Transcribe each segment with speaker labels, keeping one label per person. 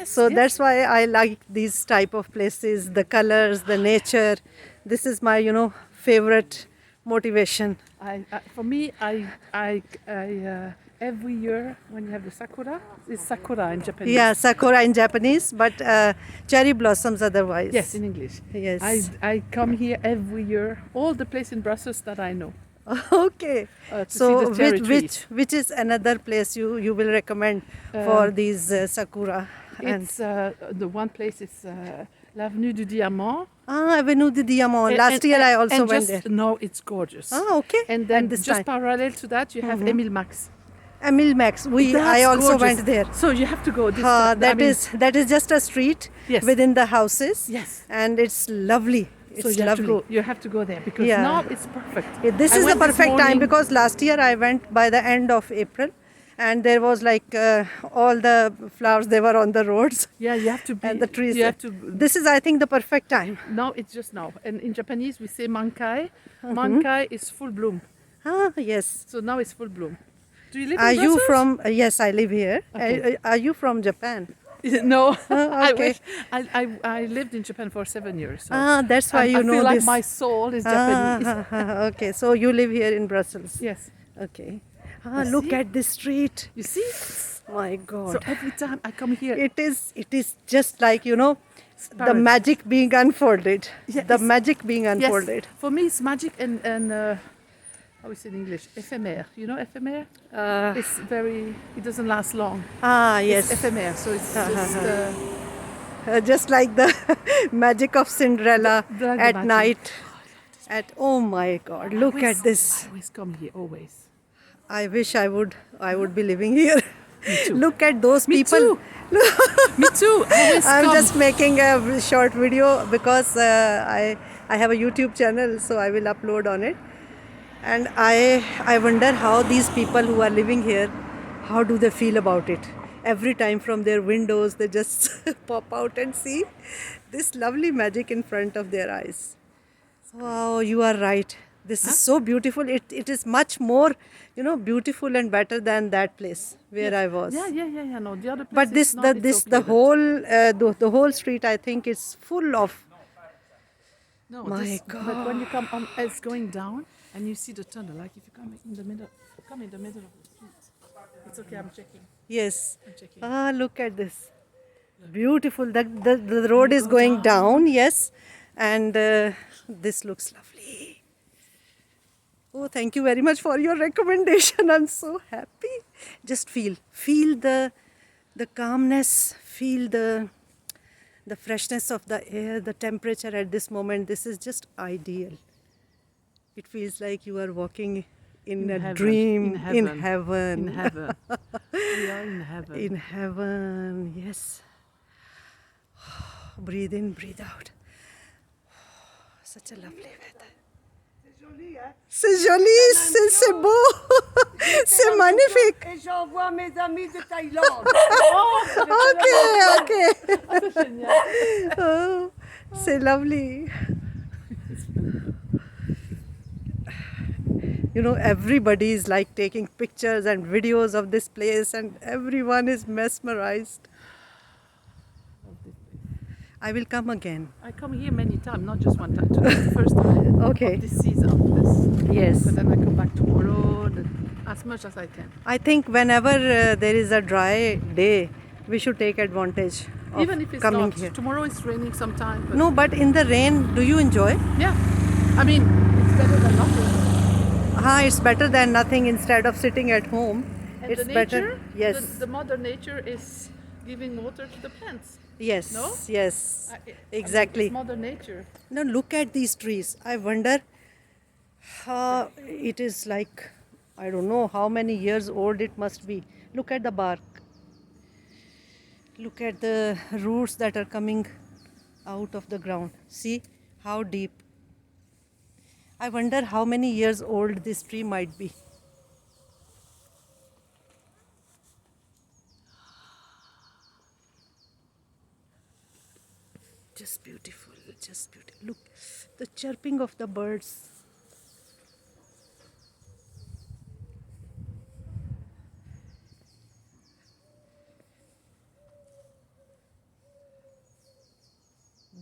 Speaker 1: Yes.
Speaker 2: So
Speaker 1: yes.
Speaker 2: that's why I like these type of places, the colors, the nature. This is my, favorite motivation.
Speaker 1: For me, every year when you have the sakura, it's sakura in Japanese.
Speaker 2: Yeah, sakura in Japanese, but cherry blossoms otherwise.
Speaker 1: Yes, in English.
Speaker 2: Yes.
Speaker 1: I come here every year, all the place in Brussels that I know.
Speaker 2: Okay.
Speaker 1: To
Speaker 2: So
Speaker 1: see the cherry trees.
Speaker 2: which is another place you will recommend for these sakura?
Speaker 1: It's the one place is l'Avenue du Diamant.
Speaker 2: Avenue de Diamant. Last year I also
Speaker 1: and
Speaker 2: went
Speaker 1: just,
Speaker 2: there.
Speaker 1: No, it's gorgeous.
Speaker 2: Okay.
Speaker 1: And then
Speaker 2: this
Speaker 1: just
Speaker 2: time,
Speaker 1: parallel to that, you have Emile Max.
Speaker 2: Emil Max. I
Speaker 1: That's
Speaker 2: also
Speaker 1: gorgeous.
Speaker 2: went there.
Speaker 1: So you have to go this time.
Speaker 2: That is just a street
Speaker 1: Yes.
Speaker 2: within the houses.
Speaker 1: Yes.
Speaker 2: And it's lovely. It's
Speaker 1: So you
Speaker 2: lovely.
Speaker 1: you have to go there because
Speaker 2: Yeah.
Speaker 1: now it's perfect.
Speaker 2: This
Speaker 1: I
Speaker 2: is the
Speaker 1: went this
Speaker 2: perfect time
Speaker 1: morning-
Speaker 2: because last year I went by the end of April, and there was like all the flowers, they were on the roads
Speaker 1: Yeah, you have to be.
Speaker 2: and the trees.
Speaker 1: You have to.
Speaker 2: This is, I think, the perfect time.
Speaker 1: Now it's just now, and in Japanese we say mankai. Mankai is full bloom.
Speaker 2: Yes.
Speaker 1: So now it's full bloom. Do you live
Speaker 2: Are
Speaker 1: in
Speaker 2: you
Speaker 1: Brussels?
Speaker 2: from? Yes, I live here.
Speaker 1: Okay.
Speaker 2: Are you from Japan?
Speaker 1: No, I
Speaker 2: okay.
Speaker 1: wish. I lived in Japan for 7 years. So
Speaker 2: That's why you
Speaker 1: I
Speaker 2: know
Speaker 1: feel like
Speaker 2: this.
Speaker 1: my soul is Japanese.
Speaker 2: Okay, so you live here in Brussels.
Speaker 1: Yes.
Speaker 2: Okay.
Speaker 1: You
Speaker 2: Look
Speaker 1: see?
Speaker 2: at this street.
Speaker 1: You see?
Speaker 2: My God.
Speaker 1: So every time I come here,
Speaker 2: It is just like, the
Speaker 1: Paradise.
Speaker 2: magic being unfolded.
Speaker 1: Yeah,
Speaker 2: The
Speaker 1: it's-
Speaker 2: magic being unfolded.
Speaker 1: yes, for me it's magic and how is it in English? Éphémère. You know éphémère? It's it doesn't last long.
Speaker 2: Yes.
Speaker 1: It's éphémère, so it's
Speaker 2: Just like the magic of Cinderella
Speaker 1: The
Speaker 2: at
Speaker 1: magic.
Speaker 2: night. Oh my God! Look at this.
Speaker 1: I always come here, always.
Speaker 2: I wish I would be living here.
Speaker 1: Me too.
Speaker 2: Look at those
Speaker 1: Me
Speaker 2: people.
Speaker 1: too. Me too. I always
Speaker 2: I'm
Speaker 1: come.
Speaker 2: just making a short video because I have a YouTube channel, so I will upload on it. And I wonder how these people who are living here, how do they feel about it? Every time from their windows, they just pop out and see this lovely magic in front of their eyes. Wow, you are right. This is so beautiful. It is much more, beautiful and better than that place where I was.
Speaker 1: Yeah. No, the other place
Speaker 2: But
Speaker 1: is not, it's okay, but-
Speaker 2: the whole street, I think, is full of.
Speaker 1: No,
Speaker 2: My
Speaker 1: But when you come on, it's going down, and you see the tunnel. Like if you come in the middle of the street. It's okay. I'm checking.
Speaker 2: Yes.
Speaker 1: I'm checking.
Speaker 2: Look at this. Beautiful. The road is going down, yes. And this looks lovely. Oh, thank you very much for your recommendation. I'm so happy. Just feel the calmness, feel the freshness of the air, the temperature at this moment. This is just ideal. It feels like you are walking in a
Speaker 1: heaven.
Speaker 2: dream,
Speaker 1: In heaven.
Speaker 2: in heaven.
Speaker 1: In heaven. We are in heaven.
Speaker 2: In heaven, yes. Breathe in, breathe out. Such a lovely weather. C'est joli, c'est beau, c'est magnifique.
Speaker 3: Et j'envoie mes amis de Thaïlande.
Speaker 2: Okay. Oh, c'est lovely. Everybody is like taking pictures and videos of this place, and everyone is mesmerized. I will come again.
Speaker 1: I come here many times, not just one time. Today's the first time
Speaker 2: Okay.
Speaker 1: of this season of this.
Speaker 2: Yes.
Speaker 1: But then I come back tomorrow, as much as I can.
Speaker 2: I think whenever there is a dry day, we should take advantage of
Speaker 1: Even if it's
Speaker 2: coming
Speaker 1: not.
Speaker 2: here.
Speaker 1: Tomorrow it's raining sometime. But
Speaker 2: No, but in the rain, do you enjoy?
Speaker 1: Yeah. I mean, it's better than nothing.
Speaker 2: It's better than nothing instead of sitting at home.
Speaker 1: And
Speaker 2: It's
Speaker 1: the
Speaker 2: better.
Speaker 1: nature,
Speaker 2: Yes.
Speaker 1: the mother nature is giving water to the plants.
Speaker 2: Yes.
Speaker 1: No?
Speaker 2: Yes.
Speaker 1: I mean,
Speaker 2: Exactly.
Speaker 1: it's mother nature.
Speaker 2: Now look at these trees. I wonder how it is like, I don't know how many years old it must be. Look at the bark. Look at the roots that are coming out of the ground. See how deep. I wonder how many years old this tree might be. Just beautiful, just beautiful. Look, the chirping of the birds.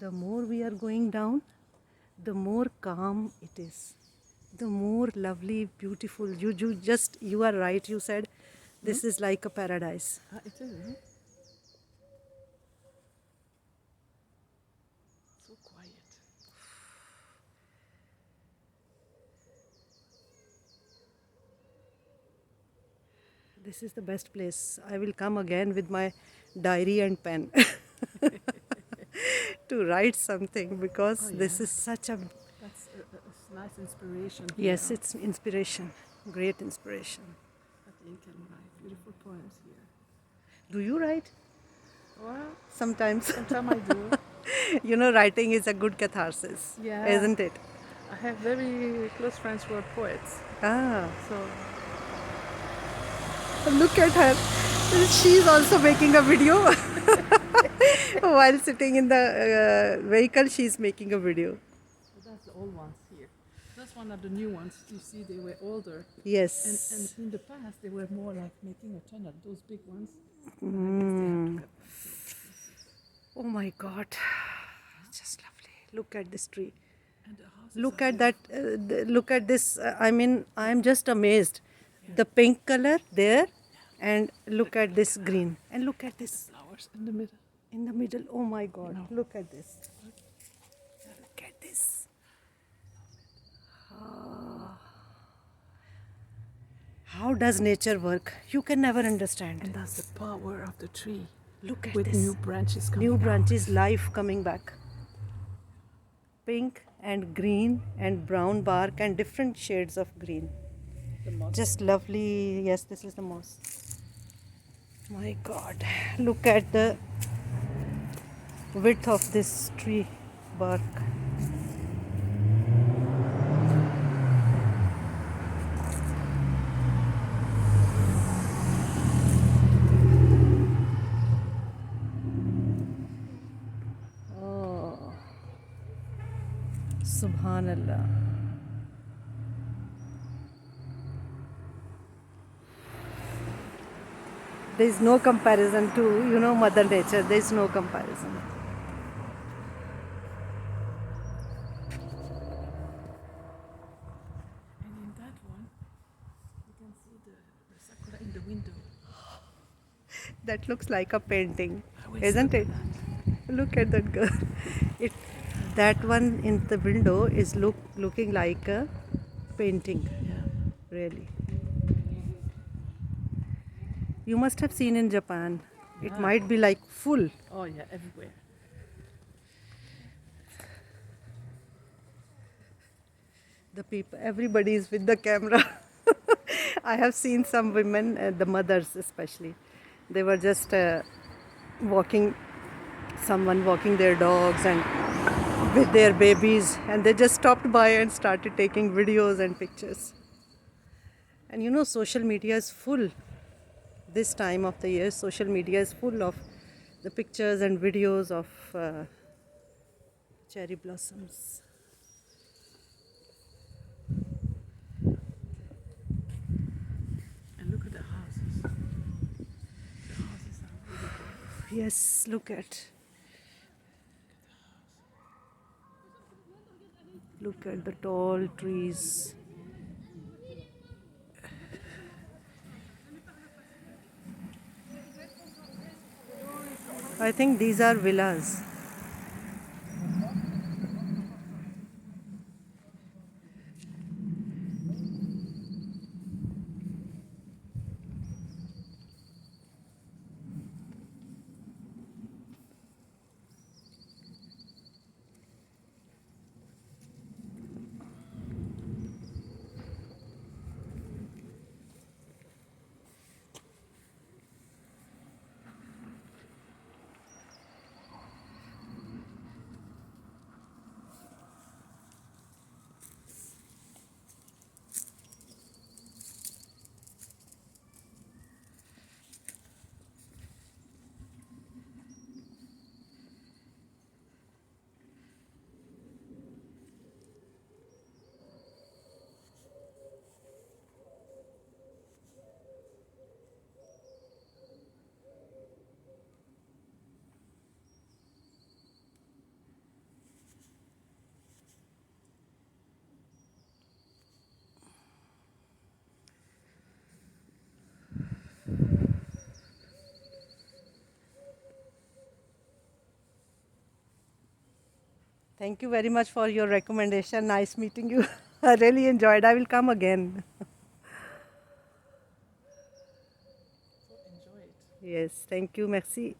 Speaker 2: the more we are going down, the more calm it is, the more lovely, beautiful. You are right. You said this is like a paradise.
Speaker 1: It is, huh? So quiet.
Speaker 2: This is the best place. I will come again with my diary and pen to write something because this is such a
Speaker 1: That's a nice inspiration.
Speaker 2: yes,
Speaker 1: here.
Speaker 2: it's inspiration, great inspiration.
Speaker 1: That you can write beautiful poems here.
Speaker 2: Do you write?
Speaker 1: Well,
Speaker 2: Sometimes.
Speaker 1: sometimes I do.
Speaker 2: You know, writing is a good catharsis,
Speaker 1: Yeah.
Speaker 2: isn't it?
Speaker 1: I have very close friends who are poets.
Speaker 2: Ah,
Speaker 1: So
Speaker 2: look at her. She's also making a video. While sitting in the vehicle, she's making a video.
Speaker 1: that's the old ones here. That's one of the new ones. You see, they were older.
Speaker 2: Yes.
Speaker 1: And in the past, they were more like making a tunnel. Those big ones. I guess they have to cut.
Speaker 2: Oh my God. It's just lovely. Look at this tree.
Speaker 1: And the houses
Speaker 2: Look
Speaker 1: are
Speaker 2: at that. Look at this. I mean, I'm just amazed. The pink color there, and look at this green. And look at this
Speaker 1: flowers in the middle.
Speaker 2: in the middle. Oh my God. Look at this. Look at this. Ah. How does nature work? You can never understand.
Speaker 1: And that's the power of the tree.
Speaker 2: Look at
Speaker 1: With
Speaker 2: this.
Speaker 1: new branches coming
Speaker 2: New
Speaker 1: out.
Speaker 2: branches, life coming back. Pink and green and brown bark and different shades of green.
Speaker 1: The moss.
Speaker 2: Just lovely. Yes, this is the moss. My God. Look at the width of this tree bark. Oh, Subhanallah. There is no comparison to, Mother Nature. There is no comparison.
Speaker 1: And in that one, you can see the sakura in the window.
Speaker 2: That looks like a painting,
Speaker 1: I always
Speaker 2: isn't
Speaker 1: look
Speaker 2: it?
Speaker 1: at that.
Speaker 2: Look at that girl. It, that one in the window is looking like a painting,
Speaker 1: Yeah.
Speaker 2: really. You must have seen in Japan. It might be like full.
Speaker 1: Oh yeah, everywhere.
Speaker 2: The people, everybody is with the camera. I have seen some women, the mothers especially. They were just walking, someone walking their dogs and with their babies, and they just stopped by and started taking videos and pictures. And social media is full. This time of the year, social media is full of the pictures and videos of cherry blossoms.
Speaker 1: And look at the houses. The houses are really good.
Speaker 2: Yes, look at. Look at the tall trees. I think these are villas. Thank you very much for your recommendation. Nice meeting you. I really enjoyed. I will come again.
Speaker 1: So enjoy it.
Speaker 2: Yes, thank you. Merci.